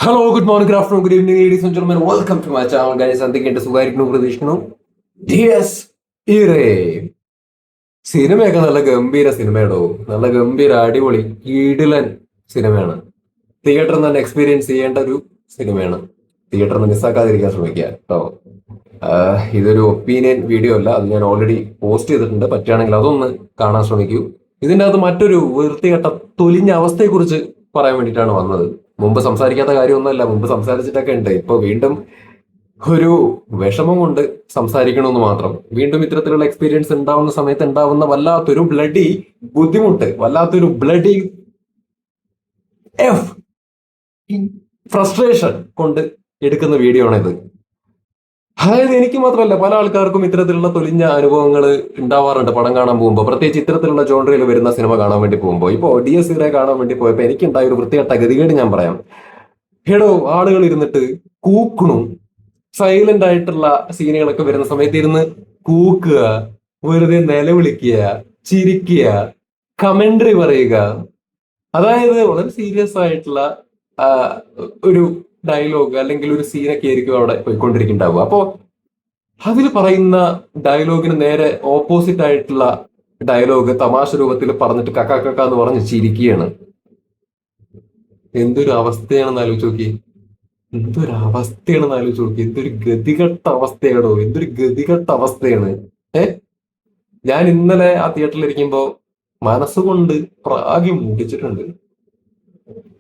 Hello, good morning, good afternoon, good evening, ladies and gentlemen. Welcome to my channel guys. എന്തൊക്കെയുണ്ട്? സുഖമായിരിക്കുന്നു, പ്രതീക്ഷിക്കുന്നു. ഡിയസ് ഇറേ സിനിമയൊക്കെ നല്ല ഗംഭീര സിനിമയാണോ. നല്ല ഗംഭീര അടിപൊളി കീടിലൻ സിനിമയാണ്. തിയേറ്ററിൽ തന്നെ എക്സ്പീരിയൻസ് ചെയ്യേണ്ട ഒരു സിനിമയാണ്. തിയേറ്ററിൽ നിന്ന് മിസ്സാക്കാതിരിക്കാൻ ശ്രമിക്കുക കേട്ടോ. ഇതൊരു ഒപ്പീനിയൻ വീഡിയോ അല്ല, അത് ഞാൻ ഓൾറെഡി പോസ്റ്റ് ചെയ്തിട്ടുണ്ട്. പറ്റുകയാണെങ്കിൽ അതൊന്ന് കാണാൻ ശ്രമിക്കൂ. ഇതിൻ്റെ അകത്ത് മറ്റൊരു വൃത്തികെട്ട തൊലിഞ്ഞ അവസ്ഥയെക്കുറിച്ച് പറയാൻ വേണ്ടിയിട്ടാണ് വന്നത്. മുമ്പ് സംസാരിക്കാത്ത കാര്യമൊന്നുമല്ല, മുമ്പ് സംസാരിച്ചിട്ടൊക്കെ ഉണ്ട്. ഇപ്പൊ വീണ്ടും ഒരു വിഷമം കൊണ്ട് സംസാരിക്കണമെന്ന് മാത്രം. വീണ്ടും ഇത്തരത്തിലുള്ള എക്സ്പീരിയൻസ് ഉണ്ടാവുന്ന സമയത്ത് ഉണ്ടാവുന്ന വല്ലാത്തൊരു ബ്ലഡി ബുദ്ധിമുട്ട്, വല്ലാത്തൊരു ബ്ലഡി എഫ് ഫ്രസ്ട്രേഷൻ കൊണ്ട് എടുക്കുന്ന വീഡിയോ ആണിത്. അതായത് എനിക്ക് മാത്രമല്ല, പല ആൾക്കാർക്കും ഇത്തരത്തിലുള്ള തൊലിഞ്ഞ അനുഭവങ്ങൾ ഉണ്ടാവാറുണ്ട് പടം കാണാൻ പോകുമ്പോൾ. പ്രത്യേകിച്ച് ഇത്തരത്തിലുള്ള ജോണറിൽ വരുന്ന സിനിമ കാണാൻ വേണ്ടി പോകുമ്പോൾ. ഇപ്പോൾ ഡിയസ് ഇറെ കാണാൻ വേണ്ടി പോയപ്പോൾ എനിക്കുണ്ടായ ഒരു വൃത്തികെട്ട ഗതികേട് ഞാൻ പറയാം. ഹെടോ, ആളുകൾ ഇരുന്നിട്ട് കൂക്കണു. സൈലന്റ് ആയിട്ടുള്ള സീനുകളൊക്കെ വരുന്ന സമയത്ത് ഇരുന്ന് കൂക്കുക, വെറുതെ നിലവിളിക്കുക, ചിരിക്കുക, കമന്ററി പറയുക. അതായത് വളരെ സീരിയസ് ആയിട്ടുള്ള ആ, ഒരു ഡയലോഗ് അല്ലെങ്കിൽ ഒരു സീനൊക്കെ ആയിരിക്കും അവിടെ പോയിക്കൊണ്ടിരിക്കുന്നുണ്ടാവുക. അപ്പോ അതിൽ പറയുന്ന ഡയലോഗിന് നേരെ ഓപ്പോസിറ്റ് ആയിട്ടുള്ള ഡയലോഗ് തമാശ രൂപത്തിൽ പറഞ്ഞിട്ട് കക്ക കക്ക എന്ന് പറഞ്ഞ് ചിരിക്കുകയാണ്. എന്തൊരു അവസ്ഥയാണെന്ന് ആലോചിച്ച് നോക്കി. എന്തൊരു അവസ്ഥയാണെന്ന് ആലോചിച്ച് നോക്കി. എന്തൊരു ഗതികെട്ട അവസ്ഥയാണോ, എന്തൊരു ഗതികെട്ട അവസ്ഥയാണ്. ഏ ഞാൻ ഇന്നലെ ആ തിയേറ്ററിൽ ഇരിക്കുമ്പോ മനസ്സുകൊണ്ട് പ്രാഗി മുട്ടിച്ചിട്ടുണ്ട്.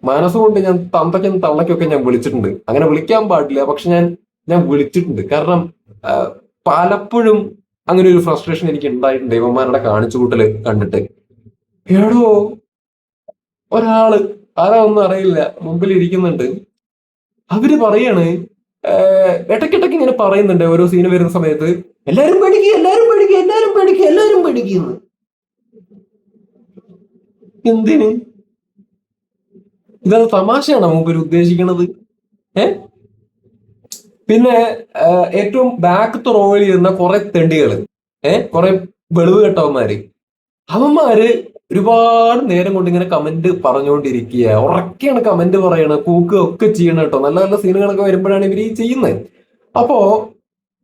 മനസ്സുകൊണ്ട് ഞാൻ തന്തയ്ക്കും തള്ളയ്ക്കൊക്കെ ഞാൻ വിളിച്ചിട്ടുണ്ട്. അങ്ങനെ വിളിക്കാൻ പാടില്ല, പക്ഷെ ഞാൻ വിളിച്ചിട്ടുണ്ട്. കാരണം ആ, പലപ്പോഴും അങ്ങനെ ഒരു ഫ്രസ്ട്രേഷൻ എനിക്ക് ഉണ്ടായിട്ടുണ്ട് ഇവന്മാരുടെ കാണിച്ചു കൂട്ടല് കണ്ടിട്ട്. എടോ, ഒരാള് ആരാ ഒന്നും അറിയില്ല മുമ്പിൽ ഇരിക്കുന്നുണ്ട്. അവര് പറയാണ്, ഇടയ്ക്കിടയ്ക്ക് ഇങ്ങനെ പറയുന്നുണ്ട് ഓരോ സീന് വരുന്ന സമയത്ത്, എല്ലാരും പേടിക്കുക, എല്ലാരും പേടിക്കുക, എല്ലാരും പേടിക്കുക, എല്ലാരും പേടിക്കുന്നു. എന്തിന്? ഇതത് തമാശയാണോ മൂപ്പര് ഉദ്ദേശിക്കണത്? ഏ പിന്നെ ഏറ്റവും ബാക്കത്തെ റോയിൽ ഇരുന്ന കുറെ തെണ്ടികള്, കുറെ വെളിവ് കെട്ടവന്മാര്, അവന്മാര് ഒരുപാട് നേരം കൊണ്ട് ഇങ്ങനെ കമന്റ് പറഞ്ഞുകൊണ്ടിരിക്കുക. ഉറക്കെയാണ് കമന്റ് പറയണത്, കൂക്കുക ഒക്കെ ചെയ്യണം കേട്ടോ. നല്ല നല്ല സീനുകളൊക്കെ വരുമ്പോഴാണ് ഇവർ ഈ ചെയ്യുന്നത്. അപ്പോ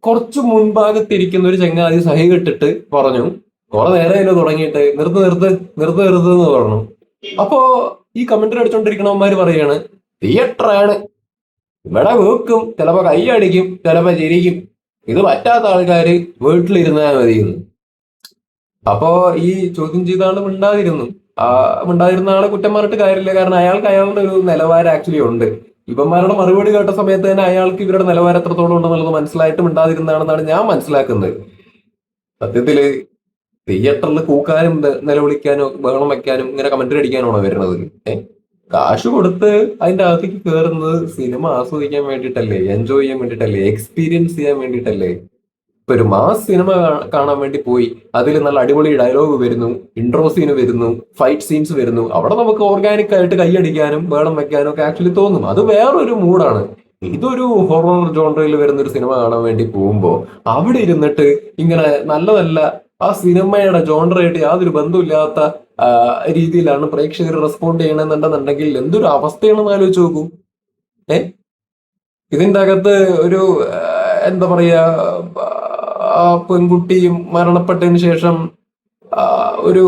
കുറച്ചു മുൻഭാഗത്തിരിക്കുന്ന ഒരു ചങ്ങാതി സഹി കെട്ടിട്ട് പറഞ്ഞു, കുറെ നേരമായാലും തുടങ്ങിയിട്ട്, നിർത്ത് നിർത്ത് നിർത്ത് നിർത്ത് എന്ന് പറഞ്ഞു. അപ്പോ ഈ കമന്ററി അടിച്ചോണ്ടിരിക്കണവന്മാര് പറയാണ്, തിയേറ്ററാണ്, ഇവിടെ വെക്കും, ചിലപ്പോ കൈയടിക്കും, ചിലപ്പോ ചിരിക്കും, ഇത് പറ്റാത്ത ആൾക്കാര് വീട്ടിലിരുന്നാൽ മതിയെന്ന്. അപ്പോ ഈ ചോദ്യം ചെയ്ത ആള് മിണ്ടാതിരുന്നു. ആ മിണ്ടാതിരുന്ന ആളെ കുറ്റം പറഞ്ഞിട്ട് കാര്യമില്ല. കാരണം അയാൾക്ക് അയാളുടെ ഒരു നിലവാരം ആക്ച്വലി ഉണ്ട്. ഇവന്മാരുടെ മറുപടി കേട്ട സമയത്ത് തന്നെ അയാൾക്ക് ഇവരുടെ നിലവാരം എത്രത്തോളം ഉണ്ടെന്നുള്ളത് മനസ്സിലായിട്ട് മിണ്ടാതിരുന്നതാണെന്നാണ് ഞാൻ മനസ്സിലാക്കുന്നത്. സത്യത്തില് തിയേറ്ററിൽ കൂക്കാനും നിലവിളിക്കാനും ബഹളം വെക്കാനും ഇങ്ങനെ കമന്ററി അടിക്കാനാണോ വരുന്നത്? കാശ് കൊടുത്ത് അതിന്റെ അകത്തേക്ക് കയറുന്നത് സിനിമ ആസ്വദിക്കാൻ വേണ്ടിയിട്ടല്ലേ, എൻജോയ് ചെയ്യാൻ വേണ്ടിയിട്ടല്ലേ, എക്സ്പീരിയൻസ് ചെയ്യാൻ വേണ്ടിയിട്ടല്ലേ. ഇപ്പൊ ഒരു മാസ് സിനിമ കാണാൻ വേണ്ടി പോയി, അതിൽ നല്ല അടിപൊളി ഡയലോഗ് വരുന്നു, ഇൻട്രോ സീന് വരുന്നു, ഫൈറ്റ് സീൻസ് വരുന്നു. അവിടെ നമുക്ക് ഓർഗാനിക് ആയിട്ട് കൈയടിക്കാനും വേളം വെക്കാനും ഒക്കെ ആക്ച്വലി തോന്നും. അത് വേറൊരു മൂഡാണ്. ഇതൊരു ഹൊറർ ജോണറിൽ വരുന്ന ഒരു സിനിമ കാണാൻ വേണ്ടി പോകുമ്പോൾ അവിടെ ഇരുന്നിട്ട് ഇങ്ങനെ നല്ല നല്ല ആ സിനിമയുടെ ജോണറായിട്ട് യാതൊരു ബന്ധമില്ലാത്ത ആ, രീതിയിലാണ് പ്രേക്ഷകർ റെസ്പോണ്ട് ചെയ്യണമെന്നുണ്ടെന്നുണ്ടെങ്കിൽ എന്തൊരു അവസ്ഥയാണെന്ന് ആലോചിച്ച് നോക്കൂ. ഏ ഇതിന്റെ അകത്ത് ഒരു എന്താ പറയാ, ആ പെൺകുട്ടിയും മരണപ്പെട്ടതിന് ശേഷം ആ, ഒരു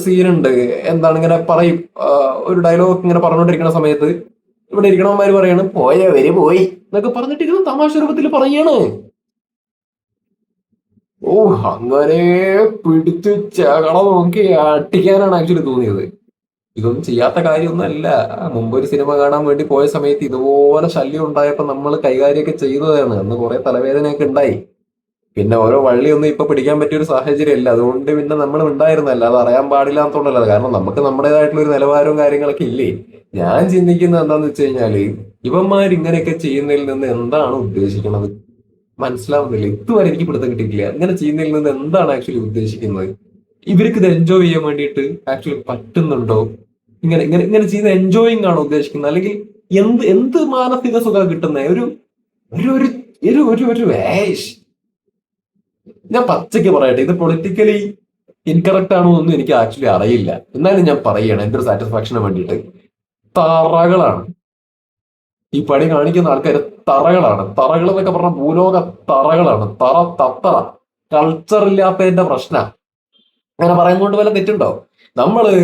സീനുണ്ട്. എന്താണ് ഇങ്ങനെ പറയും, ഒരു ഡയലോഗ് ഇങ്ങനെ പറഞ്ഞുകൊണ്ടിരിക്കുന്ന സമയത്ത് ഇവിടെ ഇരിക്കണവന്മാര് പറയാണ്, പോയവര് പോയി എന്നൊക്കെ പറഞ്ഞിട്ടിരുന്ന തമാശ രൂപത്തിൽ പറയാണ്. ഓ, അങ്ങനെ പിടിച്ച് ചകട നോക്കി അട്ടിക്കാനാണ് ആക്ച്വലി തോന്നിയത്. ഇതൊന്നും ചെയ്യാത്ത കാര്യമൊന്നുമല്ല. മുമ്പ് ഒരു സിനിമ കാണാൻ വേണ്ടി പോയ സമയത്ത് ഇതുപോലെ ശല്യം ഉണ്ടായപ്പോ നമ്മൾ കൈകാര്യമൊക്കെ ചെയ്തതാണ്. അന്ന് കുറെ തലവേദനയൊക്കെ ഉണ്ടായി. പിന്നെ ഓരോ വള്ളിയൊന്നും ഇപ്പൊ പിടിക്കാൻ പറ്റിയ ഒരു സാഹചര്യം ഇല്ല. അതുകൊണ്ട് പിന്നെ നമ്മൾ ഉണ്ടായിരുന്നല്ല, അത് അറിയാൻ പാടില്ലാത്തോണ്ടല്ല. കാരണം നമുക്ക് നമ്മുടേതായിട്ടുള്ള ഒരു നിലവാരവും കാര്യങ്ങളൊക്കെ ഇല്ലേ. ഞാൻ ചിന്തിക്കുന്നത് എന്താന്ന് വെച്ച് കഴിഞ്ഞാല്, ഇവന്മാർ ഇങ്ങനെയൊക്കെ ചെയ്യുന്നതിൽ നിന്ന് എന്താണ് ഉദ്ദേശിക്കുന്നത് മനസ്സിലാവുന്നില്ല. ഇതുവരെ എനിക്ക് പിടുത്തം കിട്ടിയിട്ടില്ല. ഇങ്ങനെ ചെയ്യുന്നതിൽ നിന്ന് എന്താണ് ആക്ച്വലി ഉദ്ദേശിക്കുന്നത്. ഇവർക്ക് ഇത് എൻജോയ് ചെയ്യാൻ വേണ്ടിയിട്ട് ആക്ച്വലി പറ്റുന്നുണ്ടോ? ഇങ്ങനെ ഇങ്ങനെ ഇങ്ങനെ ചെയ്യുന്ന എൻജോയിങ് ആണോ ഉദ്ദേശിക്കുന്നത്, അല്ലെങ്കിൽ എന്ത് എന്ത് മാനസിക സുഖം കിട്ടുന്നത്? ഒരു ഒരു ഒരു ഒരു ഒരു ഒരു ഏഷ് ഞാൻ പച്ചയ്ക്ക് പറയട്ടെ, ഇത് പൊളിറ്റിക്കലി ഇൻകറക്റ്റ് ആണോ എന്നൊന്നും എനിക്ക് ആക്ച്വലി അറിയില്ല. എന്നാലും ഞാൻ പറയണം എന്റെ ഒരു സാറ്റിസ്ഫാക്ഷന് വേണ്ടിയിട്ട്, തറകളാണ്. ഈ പണി കാണിക്കുന്ന ആൾക്കാർ തറകളാണ്. തറകൾ എന്നൊക്കെ പറഞ്ഞ ഭൂലോക തറകളാണ്. തത്തറ കൾച്ചർ ഇല്ലാത്തതിന്റെ പ്രശ്ന. അങ്ങനെ പറയുന്നത് വല്ല തെറ്റുണ്ടോ? നമ്മള്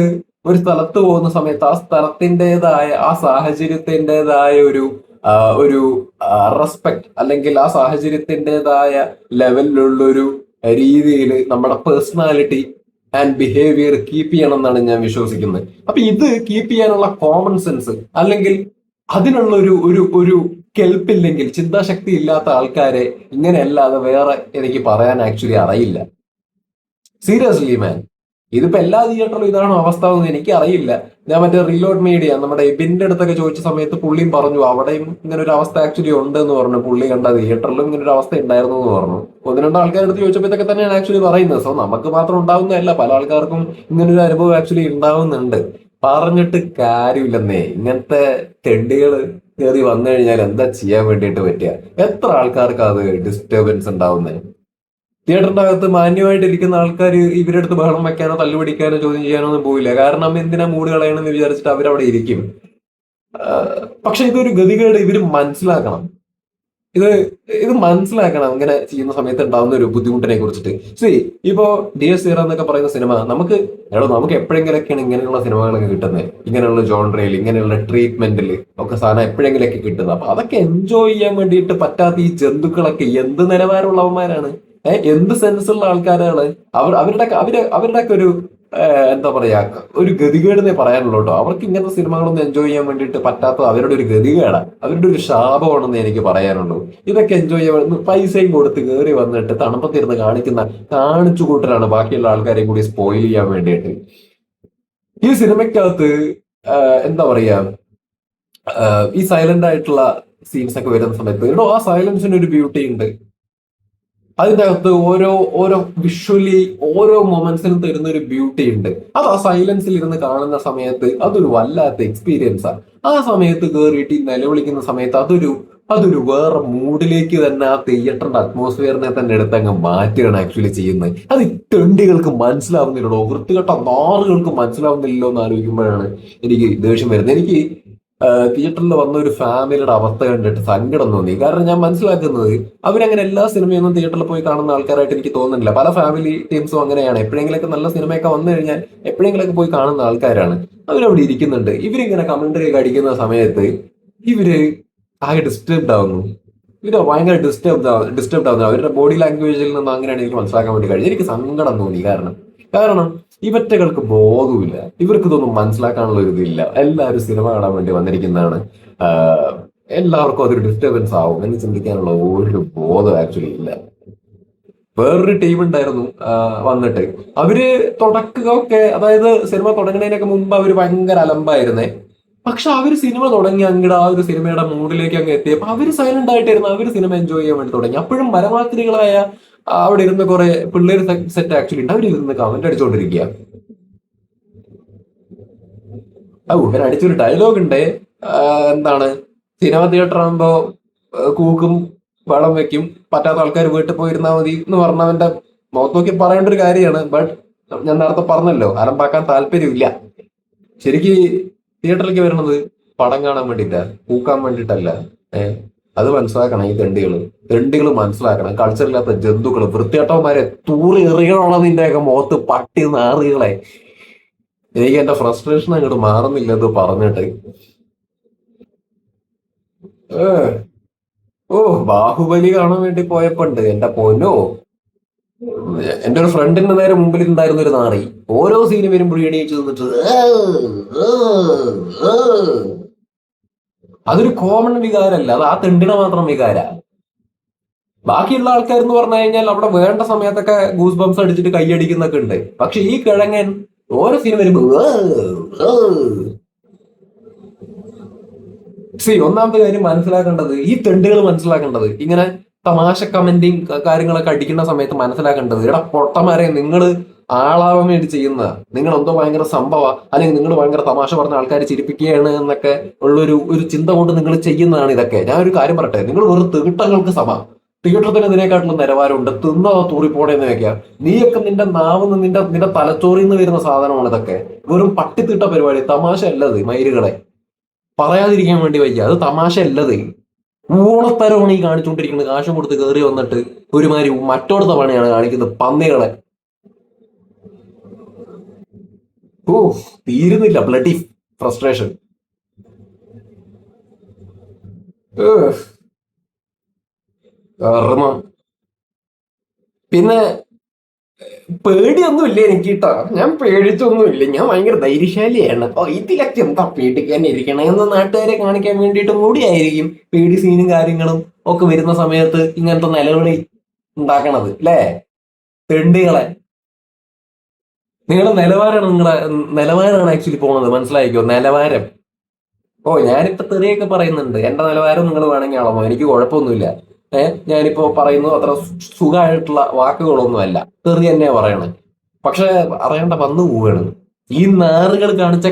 ഒരു സ്ഥലത്ത് പോകുന്ന സമയത്ത് ആ സ്ഥലത്തിൻ്റെതായ ആ സാഹചര്യത്തിൻ്റെതായ ഒരു റെസ്പെക്ട്, അല്ലെങ്കിൽ ആ സാഹചര്യത്തിൻ്റെതായ ലെവലിലുള്ളൊരു രീതിയിൽ നമ്മുടെ പേഴ്സണാലിറ്റി ആൻഡ് ബിഹേവിയർ കീപ്പ് ചെയ്യണം എന്നാണ് ഞാൻ വിശ്വസിക്കുന്നത്. അപ്പൊ ഇത് കീപ്പ് ചെയ്യാനുള്ള കോമൺ സെൻസ്, അല്ലെങ്കിൽ അതിനുള്ള ഒരു കെൽപ്പില്ലെങ്കിൽ, ചിന്താശക്തി ഇല്ലാത്ത ആൾക്കാരെ ഇങ്ങനെയല്ലാതെ വേറെ എനിക്ക് പറയാൻ ആക്ച്വലി അറിയില്ല. സീരിയസ്ലി മാൻ, ഇതിപ്പോ എല്ലാ തിയേറ്ററിലും ഇതാണോ അവസ്ഥ എന്ന് എനിക്ക് അറിയില്ല. ഞാൻ മറ്റേ റീലോഡ് മീഡിയ നമ്മുടെ എബിന്റെ അടുത്തൊക്കെ ചോദിച്ച സമയത്ത് പുള്ളിയും പറഞ്ഞു അവിടെയും ഇങ്ങനെ ഒരു അവസ്ഥ ആക്ച്വലി ഉണ്ട് എന്ന് പറഞ്ഞു. പുള്ളി കണ്ട തിയേറ്ററിലും ഇങ്ങനെ ഒരു അവസ്ഥ ഉണ്ടായിരുന്നു എന്ന് പറഞ്ഞു. ഒന്ന് രണ്ട് ആൾക്കാരുടെ അടുത്ത് ചോദിച്ചപ്പോഴത്തൊക്കെ തന്നെയാണ് ആക്ച്വലി പറയുന്നത്. സോ നമുക്ക് മാത്രം ഉണ്ടാവുന്നതല്ല, പല ആൾക്കാർക്കും ഇങ്ങനൊരു അനുഭവം ആക്ച്വലി ഉണ്ടാവുന്നുണ്ട്. പറഞ്ഞിട്ട് കാര്യമില്ലെന്നേ, ഇങ്ങനത്തെ തെണ്ടികള് കയറി വന്നു കഴിഞ്ഞാൽ എന്താ ചെയ്യാൻ വേണ്ടിയിട്ട് പറ്റുക? എത്ര ആൾക്കാർക്ക് അത് ഡിസ്റ്റർബൻസ് ഉണ്ടാവുന്നേ? തിയേറ്ററിന്റെ അകത്ത് മാന്യമായിട്ട് ഇരിക്കുന്ന ആൾക്കാർ ഇവരുടെ അടുത്ത് ബഹളം വെക്കാനോ തല്ലുപിടിക്കാനോ ചോദ്യം ചെയ്യാനോ ഒന്നും പോയില്ല. കാരണം എന്തിനാ മൂഡ് കളയണമെന്ന് വിചാരിച്ചിട്ട് അവരവിടെ ഇരിക്കും. പക്ഷെ ഇതൊരു ഗതികേട് ഇവര് മനസ്സിലാക്കണം. ഇത് ഇത് മനസ്സിലാക്കണം ഇങ്ങനെ ചെയ്യുന്ന സമയത്ത് ഉണ്ടാവുന്ന ഒരു ബുദ്ധിമുട്ടിനെ കുറിച്ചിട്ട്. ശരി, ഇപ്പോ ഡിയർ സീറ എന്നൊക്കെ പറയുന്ന സിനിമ നമുക്ക് എപ്പോഴെങ്കിലൊക്കെയാണ് ഇങ്ങനെയുള്ള സിനിമകളൊക്കെ കിട്ടുന്നത്. ഇങ്ങനെയുള്ള ജോൺറയിൽ, ഇങ്ങനെയുള്ള ട്രീറ്റ്മെന്റിൽ ഒക്കെ സാധനം എപ്പോഴെങ്കിലൊക്കെ കിട്ടുന്നത്. അപ്പൊ അതൊക്കെ എൻജോയ് ചെയ്യാൻ വേണ്ടിയിട്ട് പറ്റാത്ത ഈ ജന്തുക്കളൊക്കെ എന്ത് നിലവാരമുള്ളവന്മാരാണ്? എന്ത് സെൻസുള്ള ആൾക്കാരാണ്? അവരുടെ ഒക്കെ ഒരു എന്താ പറയാ, ഒരു ഗതികേടെന്നേ പറയാനുള്ളൂ കേട്ടോ. അവർക്ക് ഇങ്ങനത്തെ സിനിമകളൊന്നും എൻജോയ് ചെയ്യാൻ വേണ്ടിയിട്ട് പറ്റാത്തത് അവരുടെ ഒരു ഗതികേടാണ്, അവരുടെ ഒരു ശാപമാണെന്ന് എനിക്ക് പറയാനുള്ളൂ. ഇതൊക്കെ എൻജോയ് ചെയ്യാൻ പൈസയും കൊടുത്ത് കയറി വന്നിട്ട് തണുപ്പത്തിരുന്ന് കാണിച്ചു കൂട്ടലാണ് ബാക്കിയുള്ള ആൾക്കാരെയും കൂടി സ്പോയിൽ ചെയ്യാൻ വേണ്ടിയിട്ട്. ഈ സിനിമയ്ക്കകത്ത് എന്താ പറയാ, ഈ സൈലന്റ് ആയിട്ടുള്ള സീൻസ് ഒക്കെ വരുന്ന സമയത്ത് ആ സൈലൻസിന് ഒരു ബ്യൂട്ടി ഉണ്ട്. അതിൻ്റെ അകത്ത് ഓരോ ഓരോ വിഷ്വലി ഓരോ മൊമെന്റ്സിനും തരുന്ന ഒരു ബ്യൂട്ടി ഉണ്ട്. അത് ആ സൈലൻസിൽ ഇരുന്ന് കാണുന്ന സമയത്ത് അതൊരു വല്ലാത്ത എക്സ്പീരിയൻസാണ്. ആ സമയത്ത് കയറിയിട്ട് നിലവിളിക്കുന്ന സമയത്ത് അതൊരു വേറെ മൂഡിലേക്ക് തന്നെ ആ തിയേറ്ററിന്റെ അറ്റ്മോസ്ഫിയറിനെ തന്നെ എടുത്തങ്ങ് മാറ്റുകയാണ് ആക്ച്വലി ചെയ്യുന്നത്. അത് തെണ്ടികൾക്ക് മനസ്സിലാവുന്നില്ലല്ലോ, വൃത്തികെട്ട നാറുകൾക്ക് മനസ്സിലാവുന്നില്ലല്ലോ എന്ന് ആലോചിക്കുമ്പോഴാണ് എനിക്ക് ദേഷ്യം വരുന്നത്. എനിക്ക് തിയേറ്ററിൽ വന്ന ഒരു ഫാമിലിയുടെ അവസ്ഥ കണ്ടിട്ട് സങ്കടം തോന്നി. കാരണം ഞാൻ മനസ്സിലാക്കുന്നത് അവരങ്ങനെ എല്ലാ സിനിമയൊന്നും തിയേറ്ററിൽ പോയി കാണുന്ന ആൾക്കാരായിട്ട് എനിക്ക് തോന്നുന്നില്ല. പല ഫാമിലി ടീംസും അങ്ങനെയാണ്. എപ്പോഴെങ്കിലൊക്കെ നല്ല സിനിമയൊക്കെ വന്നു കഴിഞ്ഞാൽ എപ്പോഴെങ്കിലൊക്കെ പോയി കാണുന്ന ആൾക്കാരാണ്. അവരവിടെ ഇരിക്കുന്നുണ്ട്. ഇവരിങ്ങനെ കമന്ററി ഒക്കെ അടിക്കുന്ന സമയത്ത് ഇവര് ആകെ ഡിസ്റ്റർബ്ഡ് ആവുന്നു. ഇവര് ഭയങ്കര ഡിസ്റ്റർബ്ഡ് ആവുന്നു. അവരുടെ ബോഡി ലാംഗ്വേജിൽ നിന്ന് അങ്ങനെയാണ് എനിക്ക് മനസ്സിലാക്കാൻ വേണ്ടി കഴിഞ്ഞത്. എനിക്ക് സങ്കടം തോന്നി. കാരണം ഇവറ്റകൾക്ക് ബോധവുമില്ല, ഇവർക്ക് ഇതൊന്നും മനസ്സിലാക്കാനുള്ള ഒരു ഇതില്ല. എല്ലാവരും സിനിമ കാണാൻ വേണ്ടി വന്നിരിക്കുന്നതാണ്. എല്ലാവർക്കും അതൊരു ഡിസ്റ്റർബൻസ് ആവും എന്ന് ചിന്തിക്കാനുള്ള ഒരു ബോധം ആക്ച്വലി ഇല്ല. വേറൊരു ടീം ഉണ്ടായിരുന്നു വന്നിട്ട്. അവര് തുടക്കമൊക്കെ, അതായത് സിനിമ തുടങ്ങുന്നതിനൊക്കെ മുമ്പ് അവര് ഭയങ്കര അലമ്പായിരുന്നേ. പക്ഷെ അവര് സിനിമ തുടങ്ങി അങ്ങോട്ട് ആ ഒരു സിനിമയുടെ മൂഡിലേക്ക് അങ്ങ് എത്തിയപ്പോ അവര് സൈലന്റ് ആയിട്ടായിരുന്നു. അവര് സിനിമ എൻജോയ് ചെയ്യാൻ വേണ്ടി തുടങ്ങി. അപ്പോഴും മരമാക്രികളായ അവിടെ ഇരുന്ന് കുറെ പിള്ളേർ സെറ്റ് ആക്ച്വലി ഉണ്ട്. അവരിരുന്ന് കമന്റ് അടിച്ചുകൊണ്ടിരിക്കുക. ഇവരടിച്ചൊരു ഡയലോഗ് ഉണ്ട്, എന്താണ്, സിനിമ തിയേറ്റർ ആകുമ്പോ കൂക്കും വളം വെക്കും, പറ്റാത്ത ആൾക്കാർ വീട്ടിൽ പോയിരുന്നാൽ മതി എന്ന് പറഞ്ഞവന്റെ മുഖത്ത് നോക്കി പറയേണ്ട ഒരു കാര്യമാണ്. ബട്ട് ഞാൻ നേരത്തെ പറഞ്ഞല്ലോ, അലമ്പാക്കാൻ താല്പര്യമില്ല. ശരിക്ക് തിയേറ്ററിലേക്ക് വരുന്നത് പടം കാണാൻ വേണ്ടിയിട്ടാ, പൂക്കാൻ വേണ്ടിയിട്ടല്ല. അത് മനസ്സിലാക്കണം. ഈ തെണ്ടികൾ മനസ്സിലാക്കണം. കൾച്ചറില്ലാത്ത ജന്തുക്കള്, വൃത്തികെട്ടവന്മാരെ, തൂറി എറിയണോ നിന്റെയൊക്കെ മുഖത്ത്, പട്ടി നാറികളെ. എനിക്ക് എന്റെ ഫ്രസ്ട്രേഷൻ അങ്ങോട്ട് മാറുന്നില്ല ഇത് പറഞ്ഞിട്ട്. ഓ, ബാഹുബലി കാണാൻ വേണ്ടി പോയപ്പോണ്ട് എന്റെ പൊന്നോ, എന്റെ ഒരു ഫ്രണ്ടിന്റെ നേരെ മുമ്പിൽ ഉണ്ടായിരുന്ന ഒരു നാറി ഓരോ സീനും വരുമ്പോഴും എണീച്ചു നിന്നിട്ട് അതൊരു കോമൺ വികാരമല്ല, അത് ആ തെണ്ടിന മാത്രം വികാര. ബാക്കിയുള്ള ആൾക്കാർ എന്ന് പറഞ്ഞു കഴിഞ്ഞാൽ അവിടെ വേണ്ട സമയത്തൊക്കെ ഗൂസ് ബംസ് അടിച്ചിട്ട് കൈയടിക്കുന്നൊക്കെ ഉണ്ട്. പക്ഷെ ഈ കിഴങ്ങൻ ഓരോ സീൻ വരുമ്പോ ഒന്നാമത്തെ കാര്യം മനസ്സിലാക്കേണ്ടത്, ഈ തെണ്ടുകൾ മനസ്സിലാക്കേണ്ടത്, ഇങ്ങനെ തമാശ കമന്റിങ് കാര്യങ്ങളൊക്കെ അടിക്കുന്ന സമയത്ത് മനസ്സിലാക്കേണ്ടത്, ഇവിടെ പൊട്ടന്മാരെ നിങ്ങൾ ആളാവാൻ വേണ്ടി ചെയ്യുന്ന, നിങ്ങൾ എന്തോ ഭയങ്കര സംഭവ, അല്ലെങ്കിൽ നിങ്ങൾ ഭയങ്കര തമാശ പറഞ്ഞ ആൾക്കാരെ ചിരിപ്പിക്കുകയാണ് എന്നൊക്കെ ഒരു ചിന്ത കൊണ്ട് നിങ്ങൾ ചെയ്യുന്നതാണ് ഇതൊക്കെ. ഞാൻ ഒരു കാര്യം പറയട്ടെ, നിങ്ങൾ വെറും തീട്ടങ്ങൾക്ക് സമ. തീട്ടത്തിന് ഇതിനെക്കാട്ടിലും നിലവാരമുണ്ട്. തിന്നോ തൂറിപ്പോടേന്ന് വെക്കാം. നീയൊക്കെ നിന്റെ നാവിന്ന് നിന്റെ തലച്ചോറിൽ നിന്ന് വരുന്ന സാധനമാണ് ഇതൊക്കെ. വെറും പട്ടിത്തിട്ട പരിപാടി, തമാശ അല്ലത് മയിലുകളെ. പറയാതിരിക്കാൻ വേണ്ടി വയ്യ. അത് തമാശ അല്ലത്, ഊളത്തരമാണ് ഈ കാണിച്ചുകൊണ്ടിരിക്കുന്നത്. കാശും കൊടുത്ത് കയറി വന്നിട്ട് ഒരുമാതിരി മറ്റോടത്തെ പണിയാണ് കാണിക്കുന്നത്, പന്നികളെ. ഓ, തീരുന്നില്ല ബ്ലഡി ഫ്രസ്ട്രേഷൻ. കർമ്മം. പിന്നെ പേടിയൊന്നുമില്ല എനിക്ക് കേട്ടോ, ഞാൻ പേടിച്ചൊന്നുമില്ല, ഞാൻ ഭയങ്കര ധൈര്യശാലിയാണ്. ഓ, ഇതിലൊക്കെ എന്താ പേടിക്കാൻ ഇരിക്കണം എന്ന് നാട്ടുകാരെ കാണിക്കാൻ വേണ്ടിയിട്ടും കൂടിയായിരിക്കും പേടി സീനും കാര്യങ്ങളും ഒക്കെ വരുന്ന സമയത്ത് ഇങ്ങനത്തെ നിലവിളി ഉണ്ടാക്കണത് അല്ലേ? തെണ്ടികളെ. നിങ്ങളുടെ നിലവാരമാണ് ആക്ച്വലി പോണത്, മനസ്സിലായിക്കോ? നിലവാരം. ഓ, ഞാനിപ്പോ തെറിയൊക്കെ പറയുന്നുണ്ട്, എന്റെ നിലവാരം നിങ്ങൾ വേണമെങ്കിൽ അളമോ, എനിക്ക് കുഴപ്പമൊന്നുമില്ല. ഞാനിപ്പോ പറയുന്നത് അത്ര സുഖമായിട്ടുള്ള വാക്കുകളൊന്നും അല്ല, തെറി തന്നെയാ പറയണത്. പക്ഷെ അറിയാണ്ട വന്നു പോവുകയാണ്. ഈ നാറുകൾ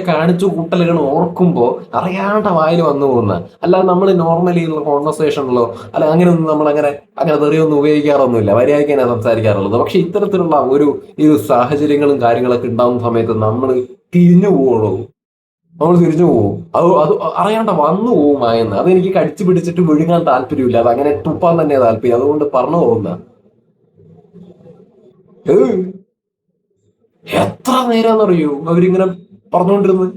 കാണിച്ചു കൂട്ടലുകൾ ഓർക്കുമ്പോ അറിയാണ്ട വായിൽ വന്നു പോകുന്ന, അല്ലാതെ നമ്മൾ നോർമലി ഉള്ള കോൺവെർസേഷനിലോ അല്ല അങ്ങനെയൊന്നും നമ്മൾ അങ്ങനെ തെറിയൊന്നും ഉപയോഗിക്കാറൊന്നുമില്ല, മര്യാദയ്ക്കാണ് സംസാരിക്കാറുള്ളത്. പക്ഷെ ഇത്തരത്തിലുള്ള ഈ സാഹചര്യങ്ങളും കാര്യങ്ങളൊക്കെ ഉണ്ടാകുന്ന സമയത്ത് നമ്മൾ തിരിഞ്ഞു പോവുള്ളൂ, നമ്മൾ തിരിച്ചു പോകും. അത് അറിയാണ്ട വന്നു പോകും മായെന്ന്. അതെനിക്ക് കടിച്ചു പിടിച്ചിട്ട് വിഴുങ്ങാൻ താല്പര്യമില്ല, അത് അങ്ങനെ തുപ്പാൻ തന്നെ താല്പര്യം, അതുകൊണ്ട് പറഞ്ഞു പോകുന്ന. ഏഹ്, എത്ര നേരാന്നറിയോ അവരിങ്ങനെ പറഞ്ഞുകൊണ്ടിരുന്നത്.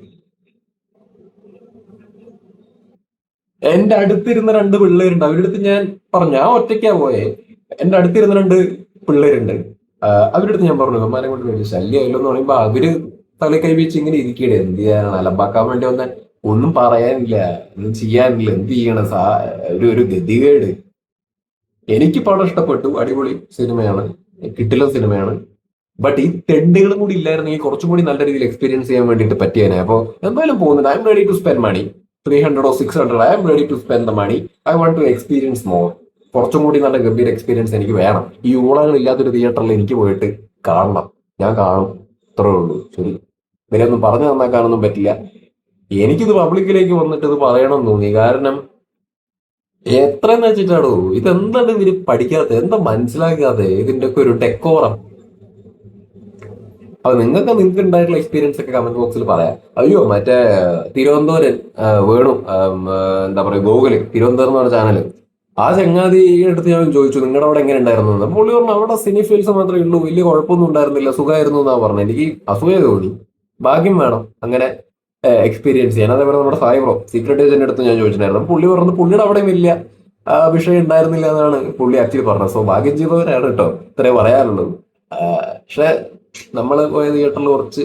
എന്റെ അടുത്തിരുന്ന രണ്ട് പിള്ളേരുണ്ട്, അവരുടെ അടുത്ത് ഞാൻ പറഞ്ഞു, ഞാൻ ഒറ്റയ്ക്കാ പോയെ. എന്റെ അടുത്തിരുന്ന രണ്ട് പിള്ളേരുണ്ട്. അവരുടെ അടുത്ത് ഞാൻ പറഞ്ഞു, ഇവന്മാരെ കൊണ്ട് വലിയ ശല്യമായല്ലോ എന്ന് പറയുമ്പോ അവര് തല കൈ വെച്ച് ഇങ്ങനെ ഇരിക്കണേ. എന്ത് ചെയ്യാൻ, അലമ്പാക്കാൻ വേണ്ടി വന്ന, ഒന്നും പറയാനില്ല, ഒന്നും ചെയ്യാനില്ല, എന്ത് ചെയ്യണം, ഒരു ഗതികേട്. എനിക്ക് പടം ഇഷ്ടപ്പെട്ടു, അടിപൊളി സിനിമയാണ്, കിട്ടില്ല സിനിമയാണ്. ബട്ട് ഈ തെണ്ടുകളും കൂടി ഇല്ലായിരുന്നെങ്കിൽ കുറച്ചും കൂടി നല്ല രീതിയിൽ എക്സ്പീരിയൻസ് ചെയ്യാൻ വേണ്ടിയിട്ട് പറ്റിയേനെ. അപ്പോൾ എന്തായാലും പോകുന്നുണ്ട്, I am ready to spend money, 300 or 600, I am ready to spend the money. I want to experience more. കുറച്ചും കൂടി നല്ല ഗംഭീര എക്സ്പീരിയൻസ് എനിക്ക് വേണം. ഈ ഊളകൾ ഇല്ലാത്തൊരു തിയേറ്ററിൽ എനിക്ക് പോയിട്ട് കാണണം. ഞാൻ കാണും, അത്രേ ഉള്ളൂ. ശരി, ഇവരെ ഒന്നും പറഞ്ഞു നന്നാക്കാനൊന്നും പറ്റില്ല. എനിക്കിത് പബ്ലിക്കിലേക്ക് വന്നിട്ട് ഇത് പറയണമെന്ന് തോന്നി, കാരണം എത്രയെന്ന് വെച്ചിട്ടാണോ ഇതെന്താണ് ഇവര് പഠിക്കാത്ത, എന്താ മനസ്സിലാക്കാതെ ഇതിന്റെ ഒക്കെ ഒരു ഡെക്കോറം. അപ്പൊ നിങ്ങൾക്ക് ഉണ്ടായിട്ടുള്ള എക്സ്പീരിയൻസ് ഒക്കെ കമന്റ് ബോക്സിൽ പറയാം. അയ്യോ, മറ്റേ തിരുവനന്തപുരം വേണു, എന്താ പറയുക, ഗോകുല് തിരുവനന്തപുരം എന്ന് പറഞ്ഞ ചാനൽ, ആ ചങ്ങാതി അടുത്ത് ഞാൻ ചോദിച്ചു നിങ്ങളുടെ അവിടെ എങ്ങനെ ഉണ്ടായിരുന്നു എന്ന്. പുള്ളി പറഞ്ഞു അവിടെ സിനി ഫീൽസ് മാത്രമേ ഉള്ളൂ, വലിയ കുഴപ്പമൊന്നും ഉണ്ടായിരുന്നില്ല, സുഖമായിരുന്നു എന്നാ പറഞ്ഞത്. എനിക്ക് അസൂയ തോന്നി. ഭാഗ്യം വേണം അങ്ങനെ എക്സ്പീരിയൻസ് ചെയ്യാൻ. അതേപോലെ നമ്മുടെ സായി ബ്രോ സീക്രട്ട് ഏജന്റ് അടുത്ത് ഞാൻ ചോദിച്ചിട്ടുണ്ടായിരുന്നു, പുള്ളി പറഞ്ഞത് പുള്ളിയുടെ അവിടെ വലിയ വിഷയം ഉണ്ടായിരുന്നില്ല എന്നാണ് പുള്ളി ആക്ച്വലി പറഞ്ഞത്. സോ ഭാഗ്യം ചെയ്തവരാണ് കേട്ടോ, ഇത്രേ പറയാനുള്ളത്. പക്ഷെ നമ്മൾ പോയ തിയേറ്ററിൽ കുറച്ച്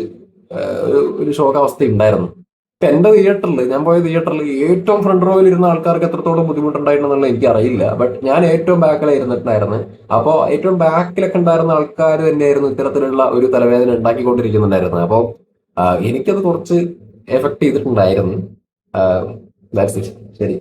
ഒരു ശോകാവസ്ഥ ഉണ്ടായിരുന്നു. ഇപ്പൊ എന്റെ തിയേറ്ററിൽ, ഞാൻ പോയ തിയേറ്ററിൽ ഏറ്റവും ഫ്രണ്ട് റോയിൽ ഇരുന്ന ആൾക്കാർക്ക് എത്രത്തോളം ബുദ്ധിമുട്ടുണ്ടായിട്ടുണ്ടെന്നുള്ള എനിക്ക് അറിയില്ല. ബട്ട് ഞാൻ ഏറ്റവും ബാക്കിലാണ് ഇരുന്നിട്ടുണ്ടായിരുന്നു. അപ്പോൾ ഏറ്റവും ബാക്കിലൊക്കെ ഉണ്ടായിരുന്ന ആൾക്കാർ തന്നെയായിരുന്നു ഇത്തരത്തിലുള്ള ഒരു തലവേദന ഉണ്ടാക്കിക്കൊണ്ടിരിക്കുന്നുണ്ടായിരുന്നത്. അപ്പോൾ എനിക്കത് കുറച്ച് എഫക്ട് ചെയ്തിട്ടുണ്ടായിരുന്നു. That's it. ശരി.